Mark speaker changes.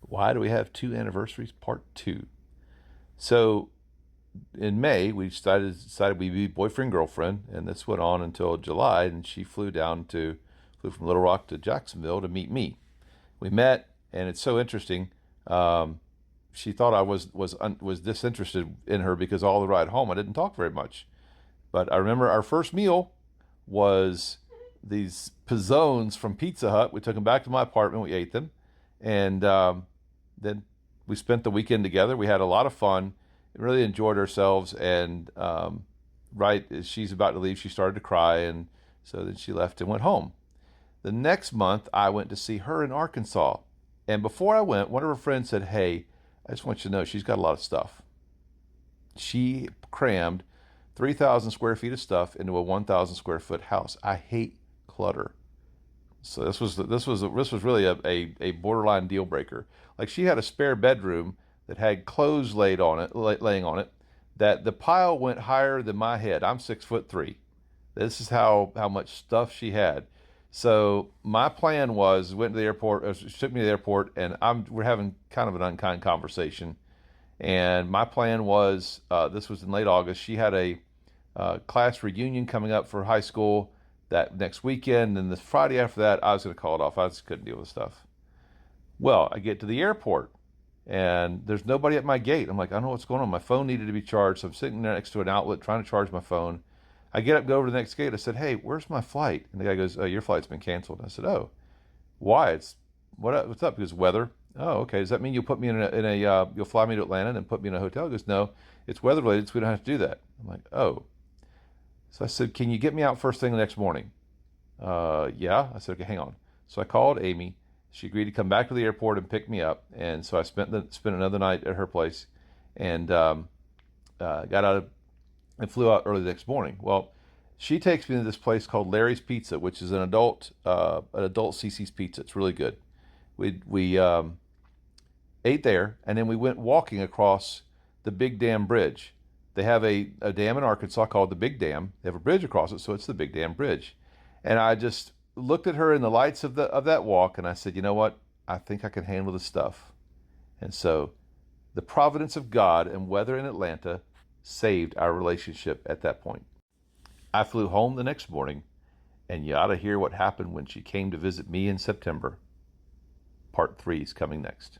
Speaker 1: Why do we have two anniversaries? Part two. So in May, we decided we'd be boyfriend girlfriend, and this went on until July. And she flew from Little Rock to Jacksonville to meet me. We met, and it's so interesting. Um, she thought I was disinterested in her because all the ride home I didn't talk very much. But I remember our first meal was these pizzones from Pizza Hut. We took them back to my apartment. We ate them, and then we spent the weekend together. We had a lot of fun, really enjoyed ourselves. And right as she's about to leave, she started to cry, and so then she left and went home. The next month, I went to see her in Arkansas, and before I went, one of her friends said, "Hey, I just want you to know she's got a lot of stuff." She crammed 3,000 square feet of stuff into a 1,000 square foot house. I hate clutter. So this was really a borderline deal breaker. Like, she had a spare bedroom that had clothes laying on it, that the pile went higher than my head. I'm 6'3". This is how much stuff she had. So my plan was, went to the airport. She took me to the airport, and we're having kind of an unkind conversation. And my plan was, this was in late August. She had a class reunion coming up for high school that next weekend, and the Friday after that, I was going to call it off. I just couldn't deal with stuff. Well, I get to the airport, and there's nobody at my gate. I'm like, I don't know what's going on. My phone needed to be charged, so I'm sitting there next to an outlet trying to charge my phone. I get up, go over to the next gate. I said, "Hey, where's my flight?" And the guy goes, "Oh, your flight's been canceled." I said, "Oh, why? What's up?" Because weather. "Oh, okay. Does that mean you'll put me you'll fly me to Atlanta and put me in a hotel?" He goes, "No, it's weather related, so we don't have to do that." I'm like, "Oh." So I said, "Can you get me out first thing the next morning?" Yeah. I said, "Okay, hang on." So I called Amy. She agreed to come back to the airport and pick me up. And so I spent another night at her place, and got out and flew out early the next morning. Well, she takes me to this place called Larry's Pizza, which is an adult CC's pizza. It's really good. We ate there, and then we went walking across the Big Dam Bridge. They have a dam in Arkansas called the Big Dam. They have a bridge across it, so it's the Big Dam Bridge. And I just looked at her in the lights of that walk, and I said, "You know what? I think I can handle this stuff." And so the providence of God and weather in Atlanta saved our relationship at that point. I flew home the next morning, and you ought to hear what happened when she came to visit me in September. Part 3 is coming next.